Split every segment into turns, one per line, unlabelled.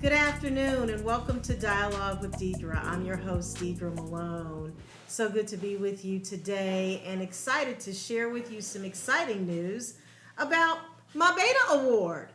Good afternoon and welcome to Dialogue with Deidre. I'm your host, Deidre Malone. So good to be with you today and excited to share with you some exciting news about my Beta Award.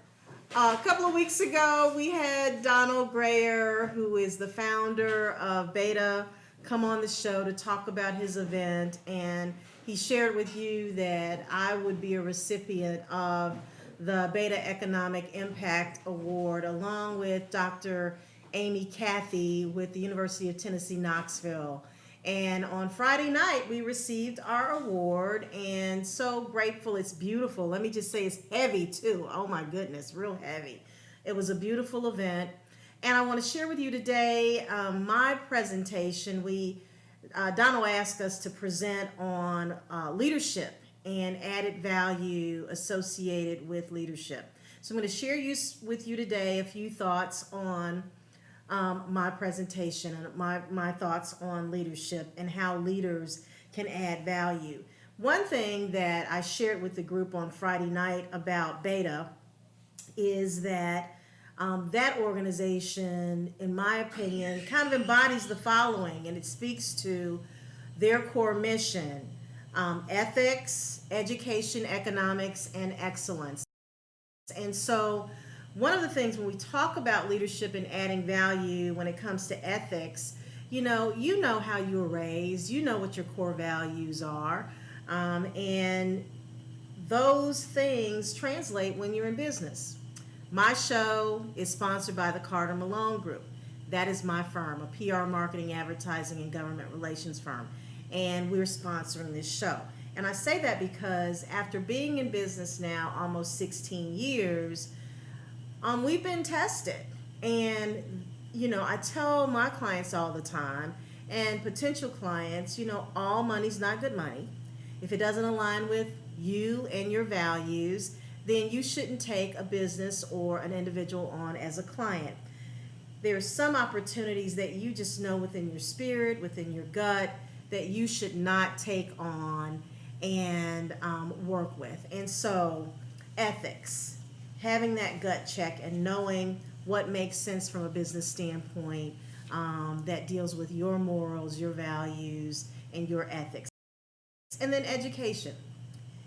A couple of weeks ago, we had Donald Grayer, who is the founder of Beta, come on the show to talk about his event, and he shared with you that I would be a recipient of the Beta Economic Impact Award, along with Dr. Amy Cathy with the University of Tennessee, Knoxville. And on Friday night, we received our award, and so grateful. It's beautiful. Let me just say it's heavy, too. Oh, my goodness, real heavy. It was a beautiful event. And I want to share with you today my presentation. Donald asked us to present on leadership and added value associated with leadership. So I'm going to share with you today a few thoughts on my presentation and my thoughts on leadership and how leaders can add value. One thing that I shared with the group on Friday night about Beta is that that organization, in my opinion, kind of embodies the following, and it speaks to their core mission: ethics, education, economics, and excellence. And so, one of the things when we talk about leadership and adding value when it comes to ethics, you know how you were raised, you know what your core values are, and those things translate when you're in business. My show is sponsored by the Carter Malone Group. That is my firm, a PR, marketing, advertising, and government relations firm. And we're sponsoring this show. And I say that because after being in business now almost 16 years, we've been tested. And, I tell my clients all the time and potential clients, all money's not good money. If it doesn't align with you and your values, then you shouldn't take a business or an individual on as a client. There are some opportunities that you just know within your spirit, within your gut, that you should not take on and work with. And so, ethics, having that gut check and knowing what makes sense from a business standpoint that deals with your morals, your values, and your ethics. And then education.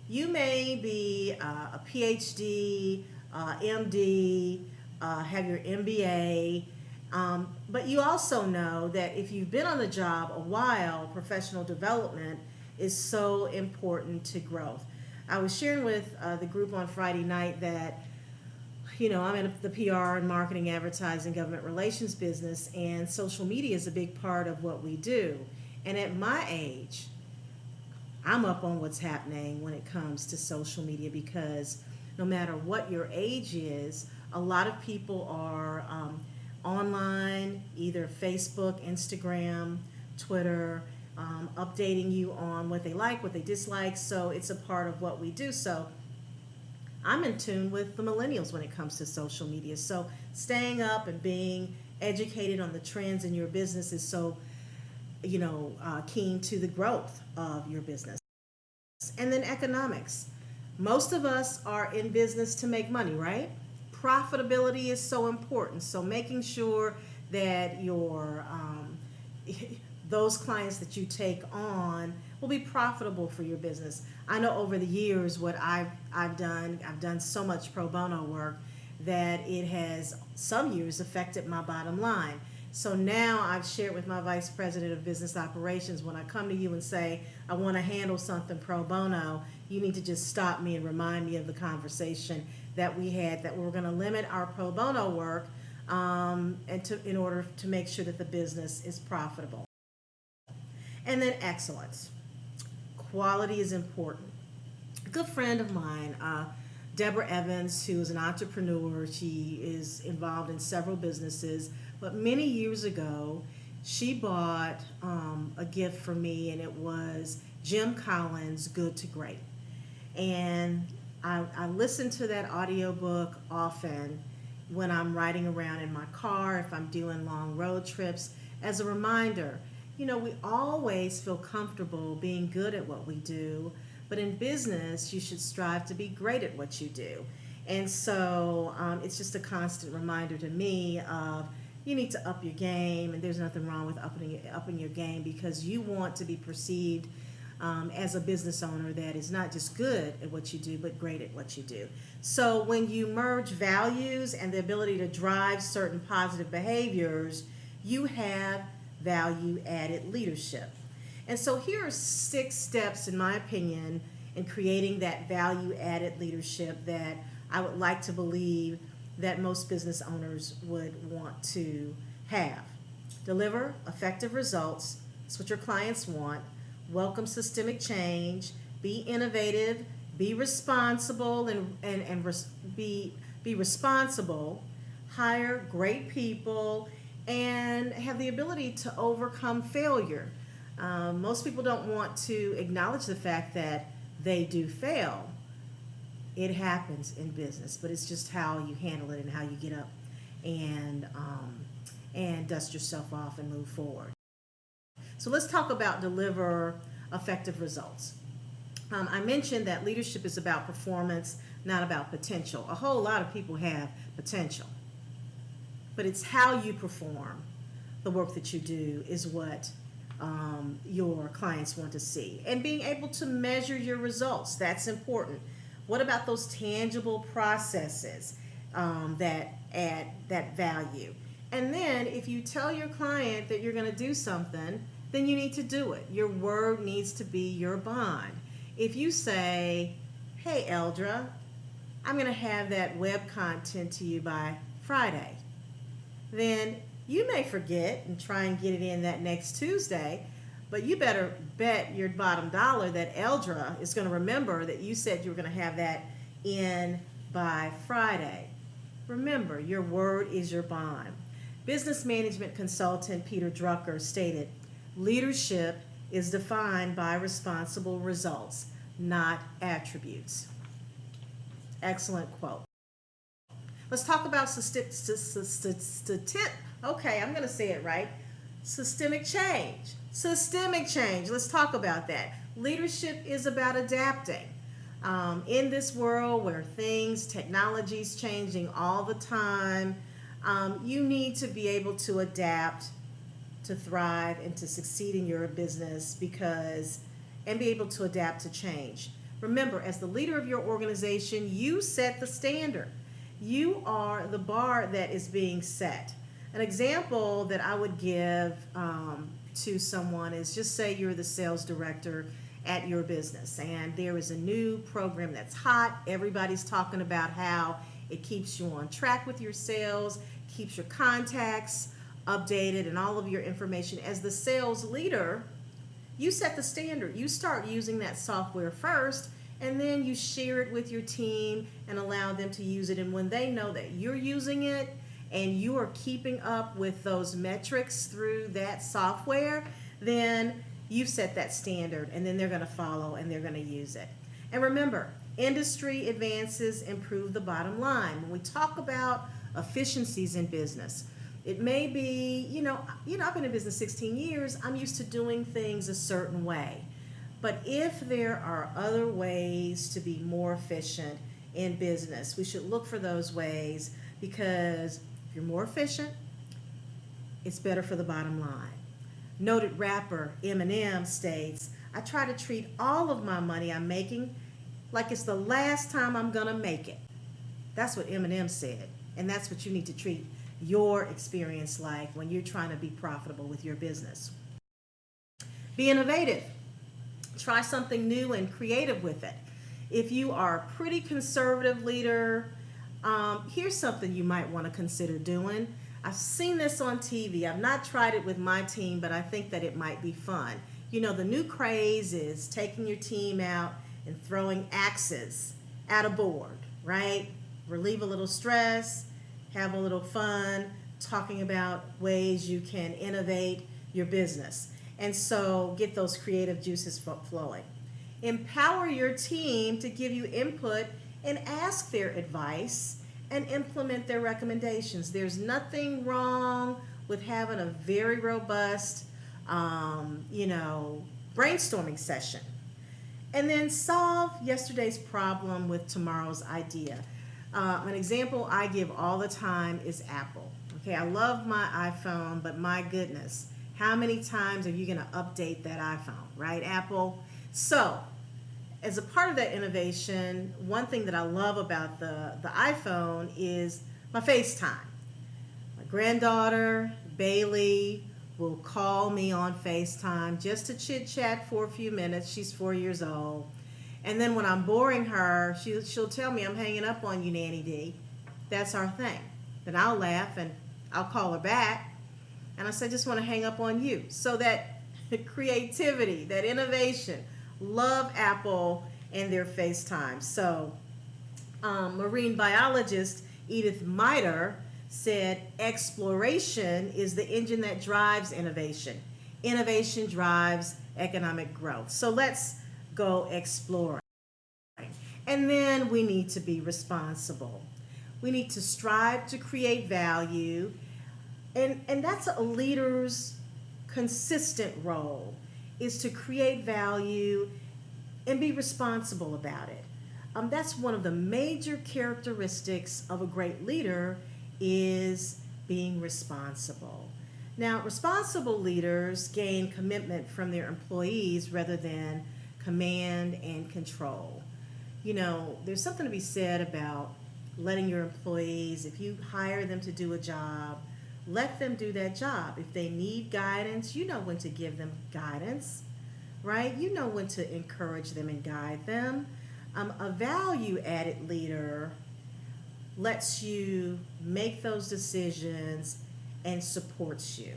You may be a PhD, MD, have your MBA, but you also know that if you've been on the job a while, professional development is so important to growth. I was sharing with the group on Friday night that, I'm in the PR and marketing, advertising, government relations business, and social media is a big part of what we do. And at my age, I'm up on what's happening when it comes to social media because no matter what your age is, a lot of people are online, either Facebook, Instagram, Twitter, updating you on what they like, what they dislike. So it's a part of what we do. So I'm in tune with the millennials when it comes to social media. So staying up and being educated on the trends in your business is so keen to the growth of your business. And then economics. Most of us are in business to make money, right? Profitability is so important. So making sure that those clients that you take on will be profitable for your business. I know over the years what I've done so much pro bono work that it has some years affected my bottom line. So now I've shared with my vice president of business operations, when I come to you and say, I want to handle something pro bono, you need to just stop me and remind me of the conversation that we had, that we're going to limit our pro bono work in order to make sure that the business is profitable. And then excellence. Quality is important. A good friend of mine, Deborah Evans, who is an entrepreneur, she is involved in several businesses, but many years ago, she bought a gift for me, and it was Jim Collins' Good to Great. And I listen to that audiobook often when I'm riding around in my car, if I'm doing long road trips, as a reminder. We always feel comfortable being good at what we do, but in business, you should strive to be great at what you do. And so it's just a constant reminder to me of you need to up your game, and there's nothing wrong with upping your game, because you want to be perceived as a business owner that is not just good at what you do, but great at what you do. So when you merge values and the ability to drive certain positive behaviors, you have value added leadership. And so here are 6 steps, in my opinion, in creating that value added leadership that I would like to believe that most business owners would want to have. Deliver effective results. That's what your clients want. Welcome systemic change. Be innovative. Be responsible be responsible. Hire great people and have the ability to overcome failure. Most people don't want to acknowledge the fact that they do fail. It happens in business, but it's just how you handle it and how you get up and dust yourself off and move forward. So let's talk about deliver effective results. I mentioned that leadership is about performance, not about potential. A whole lot of people have potential, but it's how you perform the work that you do is what your clients want to see. And being able to measure your results, that's important. What about those tangible processes that add that value? And then if you tell your client that you're going to do something, then you need to do it. Your word needs to be your bond. If you say, hey, Eldra, I'm going to have that web content to you by Friday, then you may forget and try and get it in that next Tuesday, but you better bet your bottom dollar that Eldra is going to remember that you said you were going to have that in by Friday. Remember, your word is your bond. Business management consultant Peter Drucker stated, leadership is defined by responsible results, not attributes. Excellent quote. Let's talk about systemic change. Systemic change. Let's talk about that. Leadership is about adapting. In this world where technology's changing all the time, you need to be able to adapt, to thrive, and to succeed in your business and be able to adapt to change. Remember, as the leader of your organization, you set the standard. You are the bar that is being set. An example that I would give to someone is, just say you're the sales director at your business and there is a new program that's hot. Everybody's talking about how it keeps you on track with your sales, keeps your contacts updated and all of your information. As the sales leader, you set the standard. You start using that software first, and then you share it with your team and allow them to use it. And when they know that you're using it and you are keeping up with those metrics through that software, then you've set that standard, and then they're going to follow and they're going to use it. And remember, industry advances improve the bottom line. When we talk about efficiencies in business, it may be, I've been in business 16 years. I'm used to doing things a certain way. But if there are other ways to be more efficient in business, we should look for those ways, because if you're more efficient, it's better for the bottom line. Noted rapper Eminem states, I try to treat all of my money I'm making like it's the last time I'm gonna make it. That's what Eminem said. And that's what you need to treat your experience like when you're trying to be profitable with your business. Be innovative. Try something new and creative with it. If you are a pretty conservative leader, here's something you might want to consider doing. I've seen this on TV. I've not tried it with my team, but I think that it might be fun. The new craze is taking your team out and throwing axes at a board, right? Relieve a little stress, have a little fun, talking about ways you can innovate your business. And so get those creative juices flowing. Empower your team to give you input and ask their advice and implement their recommendations. There's nothing wrong with having a very robust, brainstorming session. And then solve yesterday's problem with tomorrow's idea. An example I give all the time is Apple. Okay, I love my iPhone, but my goodness, how many times are you going to update that iPhone, right, Apple? So, as a part of that innovation, one thing that I love about the iPhone is my FaceTime. My granddaughter, Bailey, will call me on FaceTime just to chit chat for a few minutes. She's 4 years old. And then when I'm boring her, she'll tell me, I'm hanging up on you, Nanny D. That's our thing. Then I'll laugh and I'll call her back. And I say, I just want to hang up on you. So that creativity, that innovation, love Apple and their FaceTime. So marine biologist Edith Miter said, exploration is the engine that drives innovation. Innovation drives economic growth. So let's go exploring. And then we need to be responsible. We need to strive to create value. And that's a leader's consistent role, is to create value and be responsible about it. That's one of the major characteristics of a great leader, is being responsible. Now, responsible leaders gain commitment from their employees rather than command and control. You know, there's something to be said about letting your employees, if you hire them to do a job, let them do that job. If they need guidance, you know when to give them guidance, right? You know when to encourage them and guide them. A value-added leader lets you make those decisions and supports you.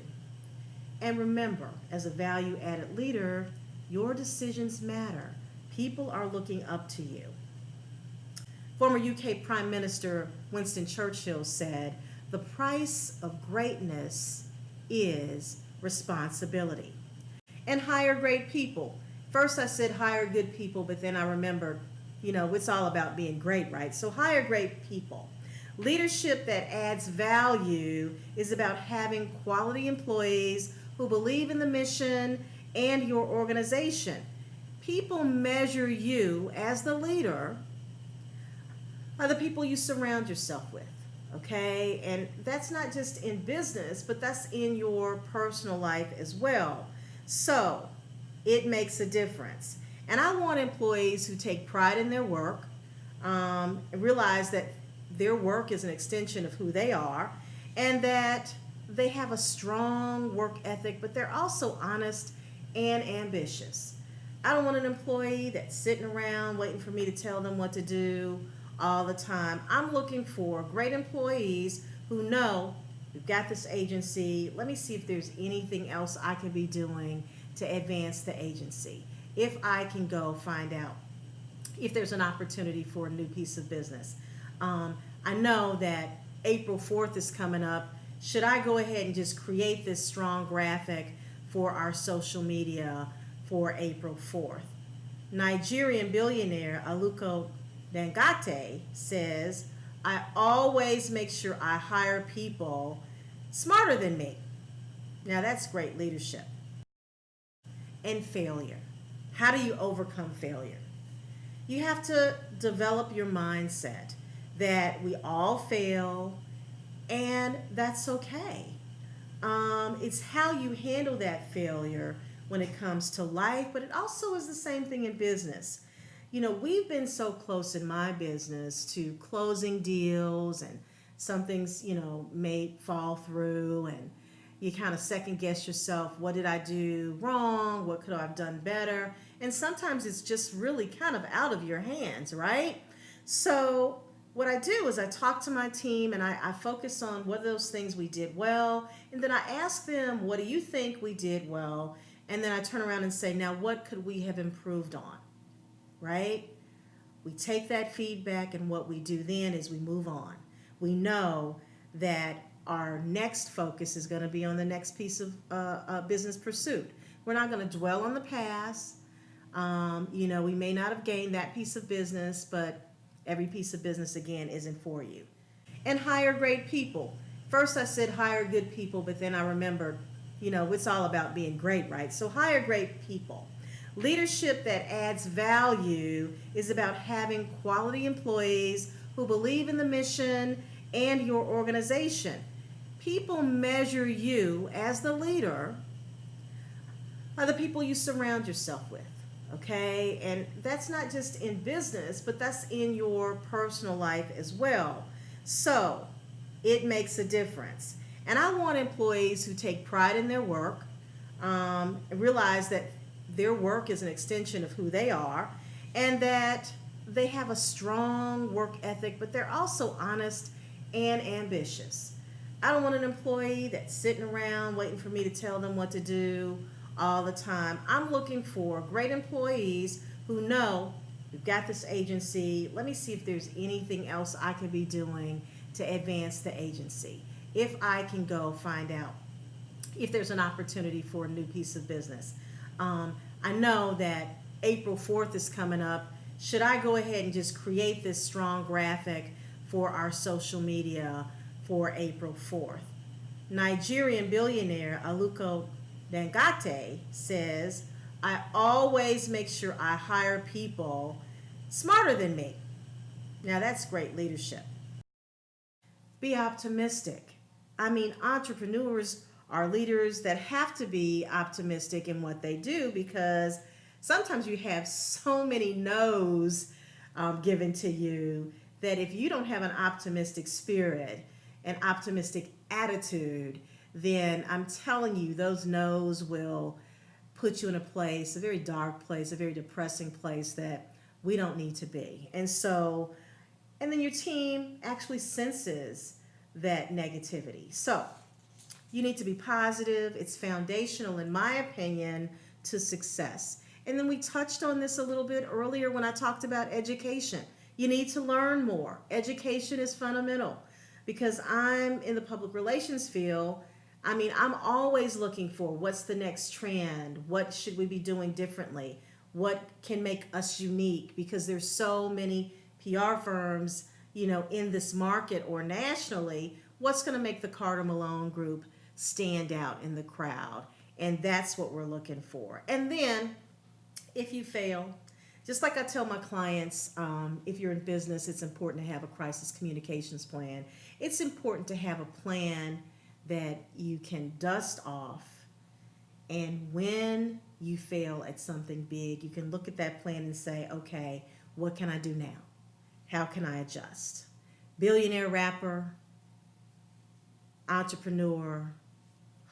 And remember, as a value-added leader, your decisions matter. People are looking up to you. Former UK Prime Minister Winston Churchill said, the price of greatness is responsibility. And hire great people. First I said hire good people, but then I remembered, you know, it's all about being great, right? So hire great people. Leadership that adds value is about having quality employees who believe in the mission and your organization. People measure you as the leader by the people you surround yourself with, okay? And that's not just in business, but that's in your personal life as well. So it makes a difference. And I want employees who take pride in their work, realize that their work is an extension of who they are, and that they have a strong work ethic, but they're also honest and ambitious. I don't want an employee that's sitting around waiting for me to tell them what to do all the time. I'm looking for great employees who know, we've got this agency, let me see if there's anything else I can be doing to advance the agency. If I can go find out if there's an opportunity for a new piece of business. I know that April 4th is coming up. Should I go ahead and just create this strong graphic for our social media for April 4th? Nigerian billionaire Aliko Dangote says, I always make sure I hire people smarter than me. Now that's great leadership. And failure. How do you overcome failure? You have to develop your mindset that we all fail and that's okay. It's how you handle that failure when it comes to life, but it also is the same thing in business. You know, we've been so close in my business to closing deals, and some things, you know, may fall through, and you kind of second guess yourself. What did I do wrong? What could I have done better? And sometimes it's just really kind of out of your hands, right? So what I do is I talk to my team and I focus on what are those things we did well. And then I ask them, what do you think we did well? And then I turn around and say, now what could we have improved on, right? We take that feedback, and what we do then is we move on. We know that our next focus is going to be on the next piece of business pursuit. We're not going to dwell on the past. You know, we may not have gained that piece of business, but every piece of business, again, isn't for you. And hire great people. First I said hire good people, but then I remembered, you know, it's all about being great, right? So hire great people. Leadership that adds value is about having quality employees who believe in the mission and your organization. People measure you as the leader by the people you surround yourself with. Okay, and that's not just in business, but that's in your personal life as well. So it makes a difference. And I want employees who take pride in their work, realize that their work is an extension of who they are, and that they have a strong work ethic, but they're also honest and ambitious. I don't want an employee that's sitting around waiting for me to tell them what to do all the time. I'm looking for great employees who know we've got this agency. Let me see if there's anything else I can be doing to advance the agency. If I can go find out if there's an opportunity for a new piece of business. I know that April 4th is coming up. Should I go ahead and just create this strong graphic for our social media for April 4th? Nigerian billionaire Aliko Dangote says, I always make sure I hire people smarter than me. Now that's great leadership. Be optimistic. I mean, entrepreneurs are leaders that have to be optimistic in what they do, because sometimes you have so many no's given to you that if you don't have an optimistic spirit, an optimistic attitude, then I'm telling you, those no's will put you in a place, a very dark place, a very depressing place that we don't need to be. And then your team actually senses that negativity. So you need to be positive. It's foundational, in my opinion, to success. And then we touched on this a little bit earlier when I talked about education. You need to learn more. Education is fundamental, because I'm in the public relations field. I mean, I'm always looking for what's the next trend, what should we be doing differently, what can make us unique, because there's so many PR firms, in this market or nationally. What's going to make the Carter Malone Group stand out in the crowd? And that's what we're looking for. And then if you fail, just like I tell my clients, if you're in business, it's important to have a crisis communications plan. It's important to have a plan that you can dust off, and when you fail at something big, you can look at that plan and say, okay, what can I do now? How can I adjust? Billionaire rapper, entrepreneur,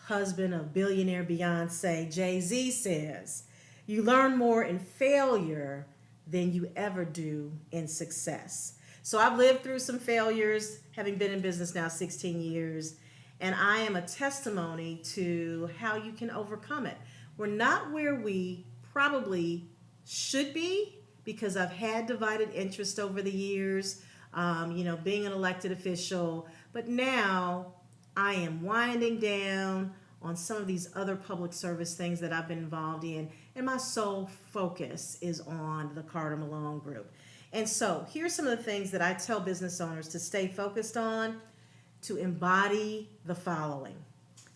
husband of billionaire Beyonce, Jay-Z says, you learn more in failure than you ever do in success. So I've lived through some failures, having been in business now 16 years, and I am a testimony to how you can overcome it. We're not where we probably should be, because I've had divided interest over the years, being an elected official, but now I am winding down on some of these other public service things that I've been involved in, and my sole focus is on the Carter Malone Group. And so here's some of the things that I tell business owners to stay focused on, to embody the following.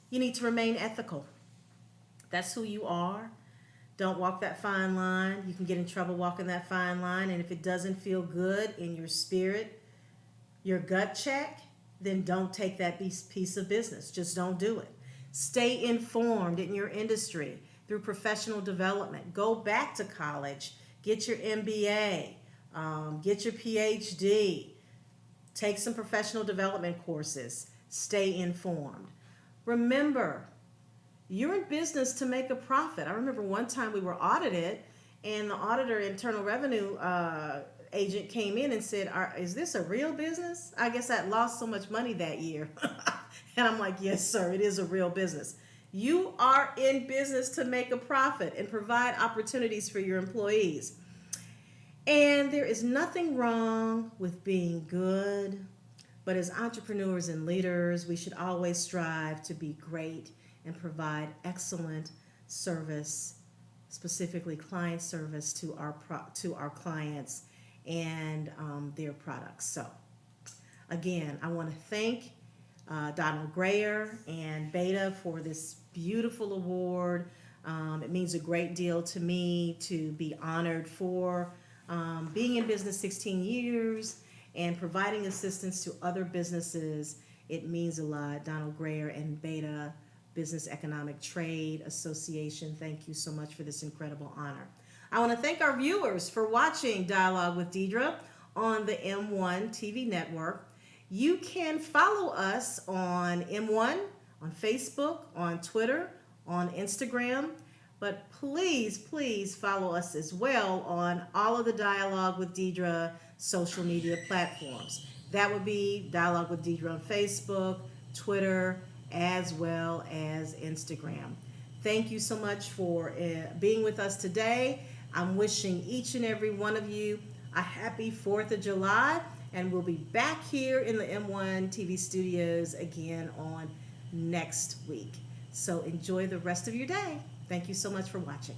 You need to remain ethical. That's who you are. Don't walk that fine line. You can get in trouble walking that fine line, and if it doesn't feel good in your spirit, your gut check, then don't take that piece of business. Just don't do it. Stay informed in your industry through professional development. Go back to college, get your MBA, get your PhD, take some professional development courses, stay informed. Remember, you're in business to make a profit. I remember one time we were audited, and the auditor, internal revenue agent, came in and said, is this a real business? I guess I lost so much money that year. And I'm like, yes, sir, it is a real business. You are in business to make a profit and provide opportunities for your employees. And there is nothing wrong with being good, but as entrepreneurs and leaders, we should always strive to be great and provide excellent service, specifically client service, to our clients and their products. So again, I want to thank Donald Grayer and Beta for this beautiful award. It means a great deal to me to be honored for being in business 16 years and providing assistance to other businesses. It means a lot. Donald Grayer and Beta Business Economic Trade Association, thank you so much for this incredible honor. I want to thank our viewers for watching Dialogue with Deidre on the M1 TV network. You can follow us on M1, on Facebook, on Twitter, on Instagram, but please follow us as well on all of the Dialogue with Deidre social media platforms. That would be Dialogue with Deidre on Facebook, Twitter, as well as Instagram. Thank you so much for being with us today. I'm wishing each and every one of you a happy 4th of July, and we'll be back here in the M1 TV studios again on next week. So enjoy the rest of your day. Thank you so much for watching.